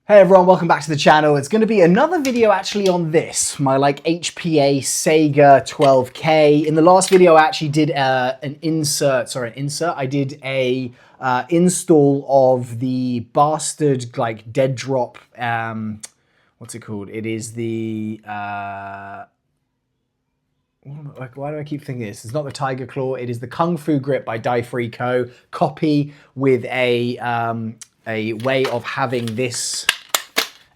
Hey everyone, welcome back to the channel. It's going to be another video actually on this, my HPA Saiga 12K. In the last video I actually did I did a install of the bastard dead drop, what's it called? It is the, why do I keep thinking this? It's not the Tiger Claw, it is the Kung Fu Grip by Die Free Co. Copy with a way of having this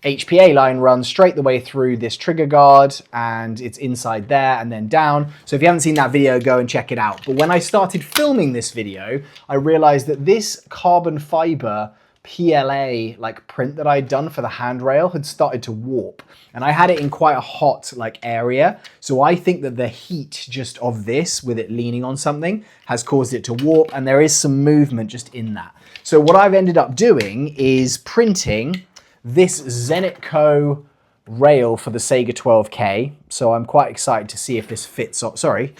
HPA line run straight the way through this trigger guard, and it's inside there and then down. So if you haven't seen that video, go and check it out. But when I started filming this video, I realized that this carbon fiber PLA print that I'd done for the handrail had started to warp, and I had it in quite a hot area. So I think that the heat just of this, with it leaning on something, has caused it to warp, and there is some movement just in that. So what I've ended up doing is printing this Zenitco rail for the Saiga 12K. So I'm quite excited to see if this fits up. Sorry,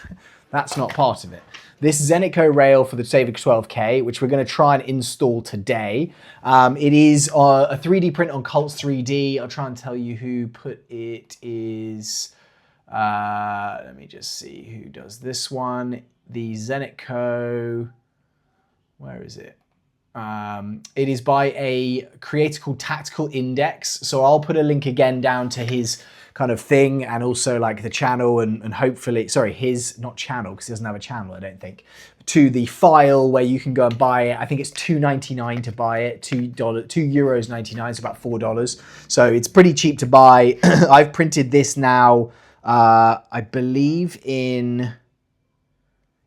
that's not part of it. This Zenitco rail for the Saiga 12K, which we're going to try and install today. It is a 3D print on Cults 3D. I'll try and tell you who put it is. Let me just see who does this one. The Zenitco, where is it? It is by a creator called Tactical Index. So I'll put a link again down to his kind of thing, and also the channel, and hopefully, sorry, his, not channel, because he doesn't have a channel, I don't think, to the file where you can go and buy it. I think it's $2.99 to buy it, €2.99, so about $4. So it's pretty cheap to buy. I've printed this now, I believe in,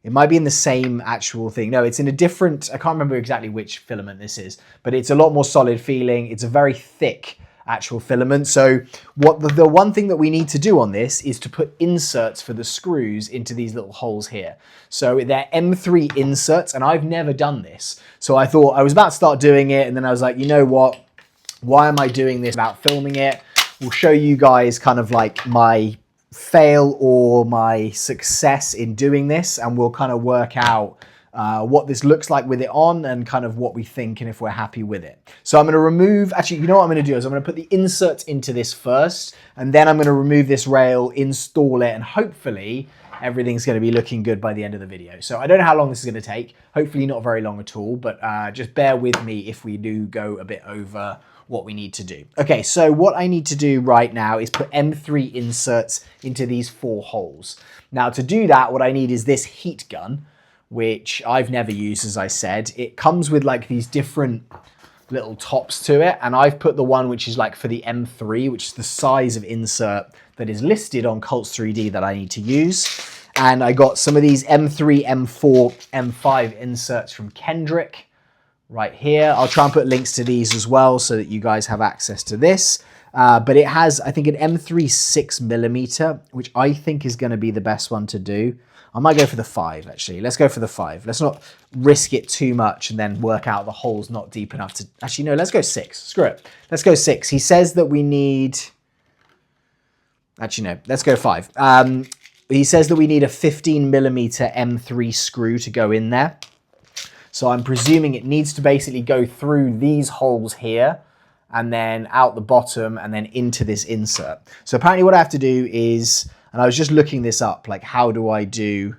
it might be in the same actual thing. No, it's in a different, I can't remember exactly which filament this is, but it's a lot more solid feeling. It's a very thick actual filament. So what the one thing that we need to do on this is to put inserts for the screws into these little holes here. So they're M3 inserts, and I've never done this. So I thought, I was about to start doing it, and then I was like, you know what? Why am I doing this without filming it? We'll show you guys kind of my fail or my success in doing this, and we'll kind of work out what this looks like with it on, and kind of what we think, and if we're happy with it. So I'm going to remove, actually, you know what I'm going to do is I'm going to put the inserts into this first, and then I'm going to remove this rail, install it, and hopefully everything's going to be looking good by the end of the video. So I don't know how long this is going to take. Hopefully not very long at all, but just bear with me if we do go a bit over what we need to do. Okay, so what I need to do right now is put M3 inserts into these 4 holes. Now to do that, what I need is this heat gun, which I've never used, as I said. It comes with these different little tops to it, and I've put the one which is for the M3, which is the size of insert that is listed on Cults 3D that I need to use. And I got some of these M3, M4, M5 inserts from Kendrick right here. I'll try and put links to these as well so that you guys have access to this. But it has, I think, an M3 6mm, which I think is going to be the best one to do. I might go for the 5, actually. Let's go for the 5. Let's not risk it too much and then work out the hole's not deep enough to... Actually, no, let's go 6. Screw it. Let's go 6. He says that we need... Actually, no, let's go 5. He says that we need a 15mm M3 screw to go in there. So I'm presuming it needs to basically go through these holes here, and then out the bottom, and then into this insert. So apparently what I have to do is, and I was just looking this up, how do I do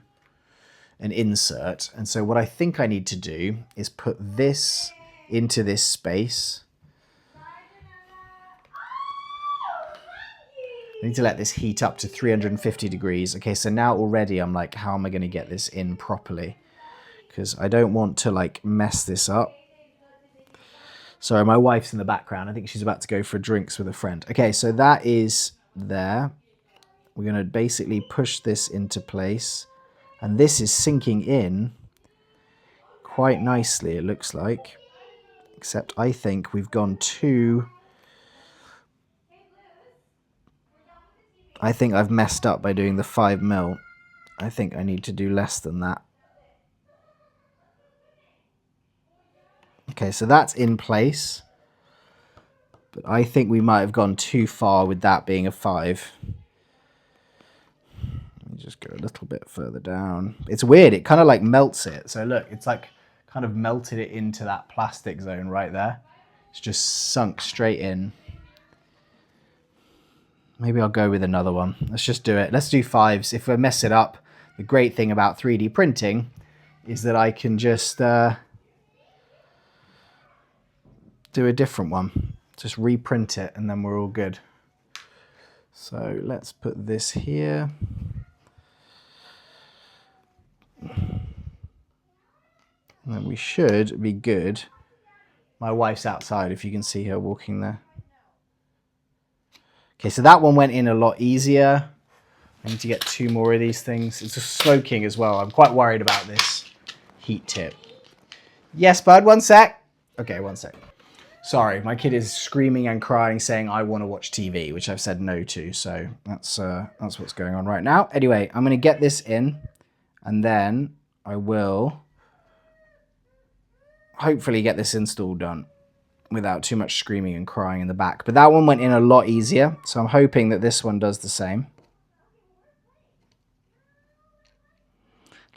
an insert? And so what I think I need to do is put this into this space. I need to let this heat up to 350 degrees. Okay, so now already I'm like, how am I going to get this in properly? Because I don't want to mess this up. Sorry, my wife's in the background. I think she's about to go for drinks with a friend. Okay, so that is there. We're going to basically push this into place. And this is sinking in quite nicely, it looks like. Except I think we've gone too... I think I've messed up by doing the 5mm. I think I need to do less than that. Okay, so that's in place, but I think we might have gone too far with that being a 5. Let me just go a little bit further down. It's weird, it kind of melts it. So look, it's kind of melted it into that plastic zone right there. It's just sunk straight in. Maybe I'll go with another one. Let's just do it. Let's do 5s. If I mess it up, the great thing about 3D printing is that I can just do a different one. Just reprint it and then we're all good. So let's put this here. And then we should be good. My wife's outside, if you can see her walking there. Okay, so that one went in a lot easier. I need to get 2 more of these things. It's a smoking as well. I'm quite worried about this heat tip. Yes, bud, 1 sec. Okay, 1 sec. Sorry, my kid is screaming and crying, saying I want to watch TV, which I've said no to. So that's what's going on right now. Anyway, I'm going to get this in, and then I will hopefully get this install done without too much screaming and crying in the back. But that one went in a lot easier, so I'm hoping that this one does the same.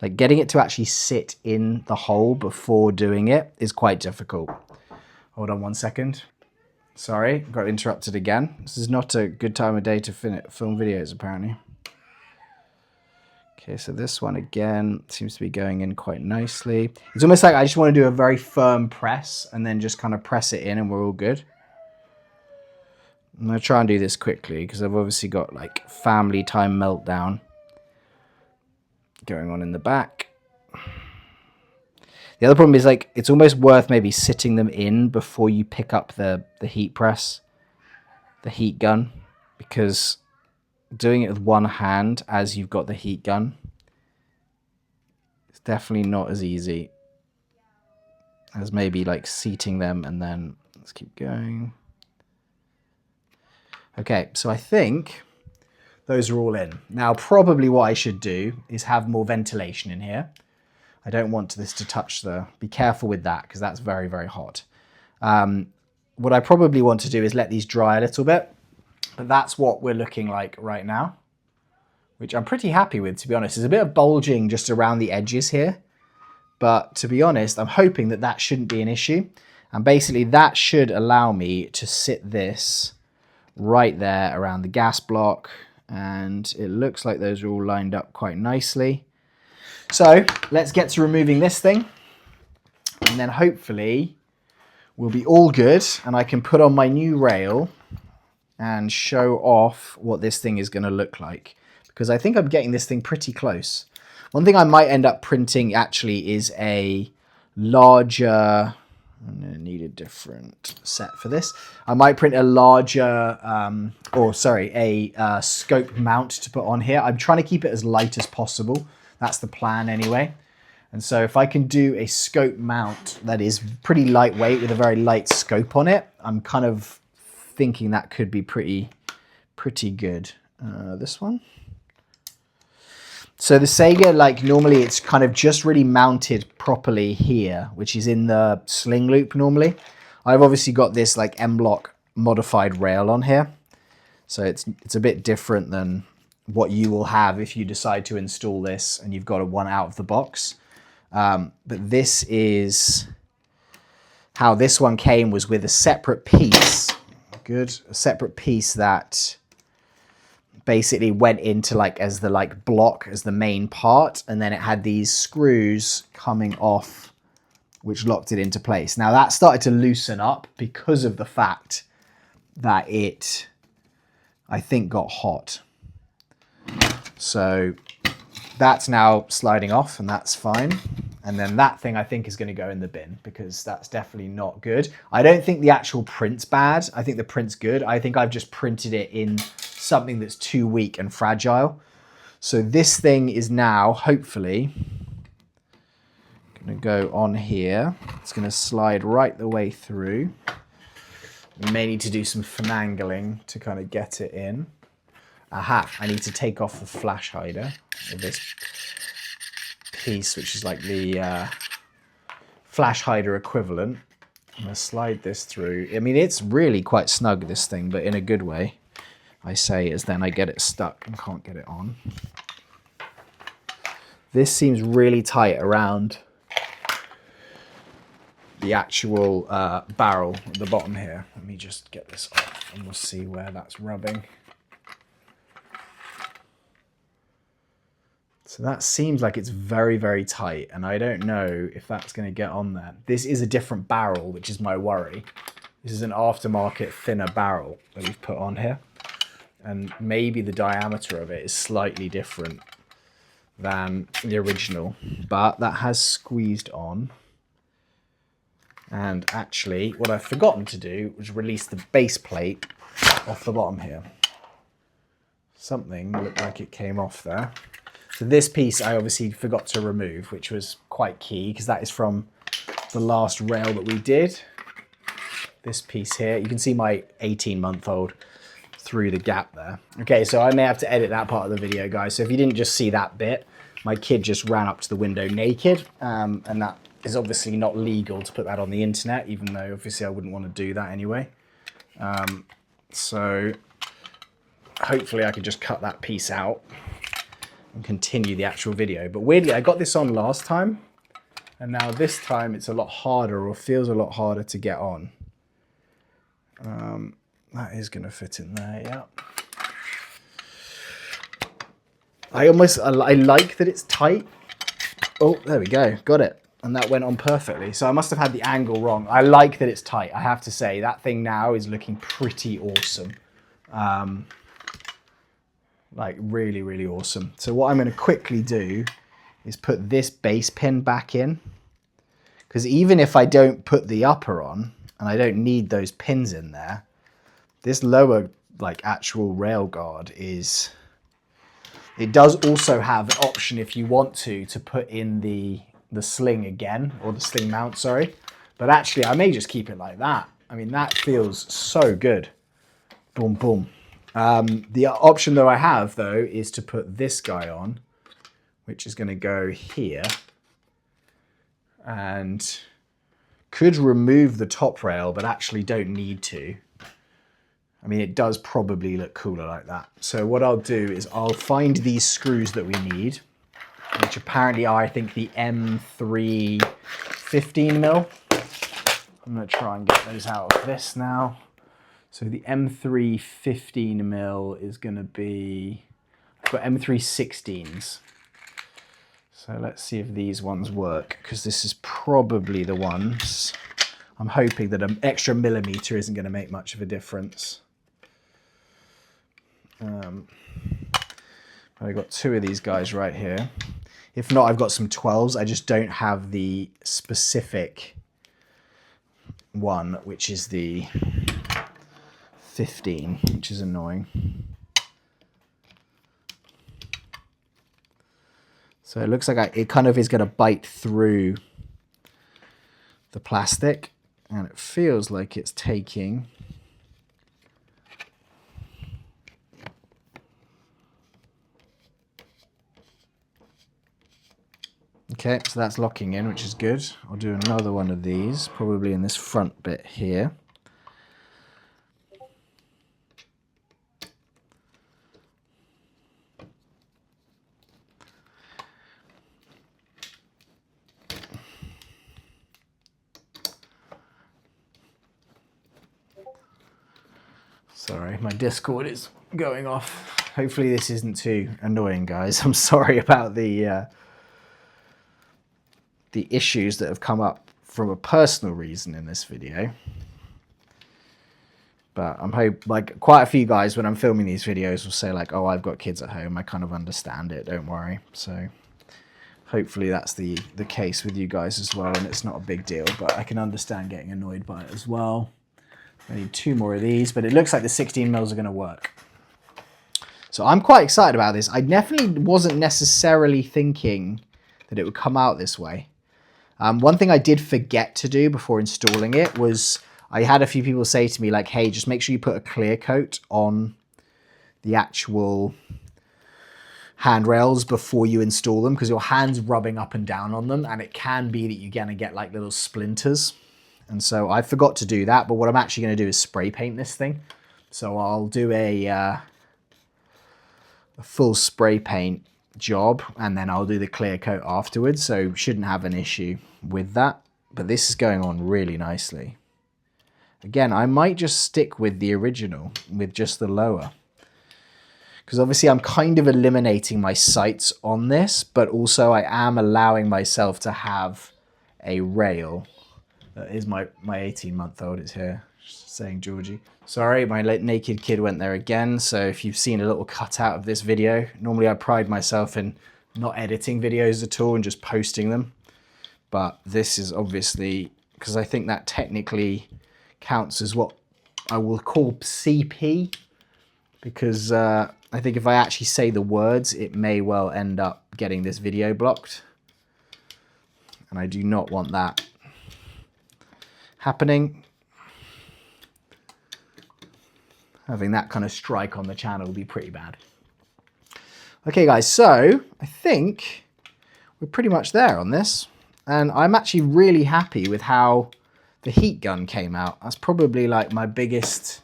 Like getting it to actually sit in the hole before doing it is quite difficult. Hold on 1 second. Sorry, got interrupted again. This is not a good time of day to film videos, apparently. Okay, so this one again seems to be going in quite nicely. It's almost like I just want to do a very firm press and then just kind of press it in and we're all good. I'm going to try and do this quickly because I've obviously got like family time meltdown going on in the back. The other problem is like it's almost worth maybe sitting them in before you pick up the heat press, the heat gun, because doing it with one hand as you've got the heat gun, it's definitely not as easy as maybe like seating them and then let's keep going. Okay, so I think those are all in. Now, probably what I should do is have more ventilation in here. I don't want this to touch be careful with that because that's very, very hot. What I probably want to do is let these dry a little bit, but that's what we're looking like right now, which I'm pretty happy with, to be honest. There's a bit of bulging just around the edges here, but to be honest, I'm hoping that that shouldn't be an issue. And basically that should allow me to sit this right there around the gas block. And it looks like those are all lined up quite nicely. So let's get to removing this thing. And then hopefully we'll be all good. And I can put on my new rail and show off what this thing is going to look like. Because I think I'm getting this thing pretty close. One thing I might end up printing actually is a larger... I'm going to need a different set for this. I might print a larger, a scope mount to put on here. I'm trying to keep it as light as possible. That's the plan anyway. And so if I can do a scope mount that is pretty lightweight with a very light scope on it, I'm kind of thinking that could be pretty good. This one. So the Saiga, like normally it's kind of just really mounted properly here, which is in the sling loop normally. I've obviously got this like M-Block modified rail on here. So it's a bit different than what you will have if you decide to install this and you've got a one out of the box. But this is how this one came, was with a separate piece. Good, a separate piece that basically went into like as the like block as the main part, and then it had these screws coming off which locked it into place. Now that started to loosen up because of the fact that it, I think, got hot. So that's now sliding off and that's fine. And then that thing I think is going to go in the bin because that's definitely not good. I don't think the actual print's bad. I think the print's good. I think I've just printed it in something that's too weak and fragile. So this thing is now hopefully going to go on here. It's going to slide right the way through. We may need to do some finagling to kind of get it in. Aha, I need to take off the flash hider of this piece, which is like the flash hider equivalent. I'm going to slide this through. I mean, it's really quite snug, this thing, but in a good way, I say, as then I get it stuck and can't get it on. This seems really tight around the actual barrel at the bottom here. Let me just get this off and we'll see where that's rubbing. So that seems like it's very, very tight, and I don't know if that's going to get on there. This is a different barrel, which is my worry. This is an aftermarket thinner barrel that we've put on here, and maybe the diameter of it is slightly different than the original, but that has squeezed on. And actually, what I've forgotten to do was release the base plate off the bottom here. Something looked like it came off there. So this piece I obviously forgot to remove, which was quite key because that is from the last rail that we did. This piece here, you can see my 18-month-old through the gap there. Okay, so I may have to edit that part of the video, guys. So if you didn't just see that bit, my kid just ran up to the window naked, and that is obviously not legal to put that on the internet, even though obviously I wouldn't want to do that anyway. So hopefully I could just cut that piece out and continue the actual video. But weirdly, I got this on last time, and now this time it's a lot harder, or feels a lot harder to get on. That is going to fit in there, yeah. I like that it's tight. Oh, there we go, got it. And that went on perfectly. So I must have had the angle wrong. I like that it's tight. I have to say, that thing now is looking pretty awesome. Like really, really awesome. So what I'm going to quickly do is put this base pin back in. Because even if I don't put the upper on, and I don't need those pins in there, this lower, like, actual rail guard is... It does also have an option, if you want to put in the sling again, or the sling mount, sorry. But actually, I may just keep it like that. I mean, that feels so good. Boom, boom. The option that I have, though, is to put this guy on, which is going to go here, and could remove the top rail, but actually don't need to. I mean, it does probably look cooler like that. So what I'll do is I'll find these screws that we need, which apparently are, I think, the M3 15mm. I'm going to try and get those out of this now. So the M3 15mm is going to be, I've got M3 16s. So let's see if these ones work, because this is probably the ones. I'm hoping that an extra millimeter isn't going to make much of a difference. I've got two of these guys right here. If not, I've got some 12s. I just don't have the specific one, which is the 15, which is annoying. So it looks like it kind of is going to bite through the plastic, and it feels like it's taking... Okay, so that's locking in, which is good. I'll do another one of these, probably in this front bit here. Sorry, my Discord is going off. Hopefully this isn't too annoying, guys. I'm sorry about the issues that have come up from a personal reason in this video. But I'm like, quite a few guys when I'm filming these videos will say like, oh, I've got kids at home. I kind of understand it, don't worry. So hopefully that's the case with you guys as well, and it's not a big deal, but I can understand getting annoyed by it as well. I need two more of these, but it looks like the 16mm are going to work. So I'm quite excited about this. I definitely wasn't necessarily thinking that it would come out this way. One thing I did forget to do before installing it was I had a few people say to me like, hey, just make sure you put a clear coat on the actual handrails before you install them, because your hand's rubbing up and down on them, and it can be that you're going to get like little splinters. And so I forgot to do that, but what I'm actually going to do is spray paint this thing. So I'll do a full spray paint job, and then I'll do the clear coat afterwards, so shouldn't have an issue with that. But this is going on really nicely. Again, I might just stick with the original, with just the lower. Because obviously I'm kind of eliminating my sights on this, but also I am allowing myself to have a rail. That is my 18-month-old is here, saying Georgie. Sorry, my naked kid went there again. So if you've seen a little cutout of this video, normally I pride myself in not editing videos at all and just posting them. But this is obviously, because I think that technically counts as what I will call CP, because I think if I actually say the words, it may well end up getting this video blocked. And I do not want that happening. Having that kind of strike on the channel would be pretty bad. Okay guys, so I think we're pretty much there on this. And I'm actually really happy with how the heat gun came out. That's probably like my biggest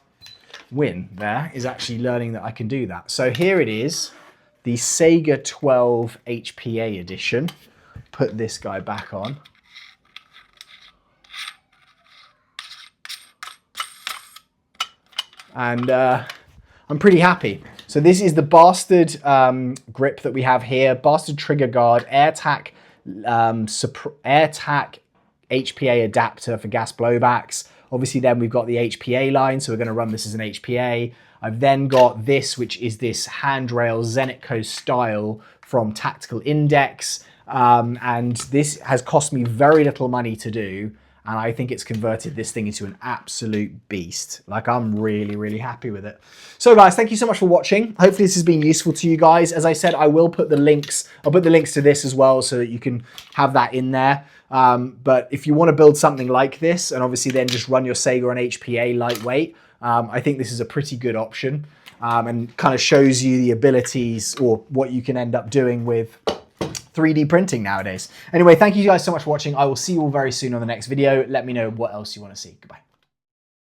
win there, is actually learning that I can do that. So here it is, the Saiga 12 HPA edition. Put this guy back on. And I'm pretty happy. So this is the bastard grip that we have here, bastard trigger guard, AirTac HPA adapter for gas blowbacks. Obviously then we've got the HPA line, so we're going to run this as an HPA. I've then got this, which is this handrail Zenitco-style from Tactical Index. And this has cost me very little money to do. And I think it's converted this thing into an absolute beast. Like, I'm really, really happy with it. So guys, thank you so much for watching. Hopefully this has been useful to you guys. As I said, I will put the links. I'll put the links to this as well so that you can have that in there. But if you want to build something like this, and obviously then just run your Saiga on HPA lightweight, I think this is a pretty good option, and kind of shows you the abilities or what you can end up doing with 3D printing nowadays. Anyway, thank you guys so much for watching. I will see you all very soon on the next video. Let me know what else you want to see. Goodbye.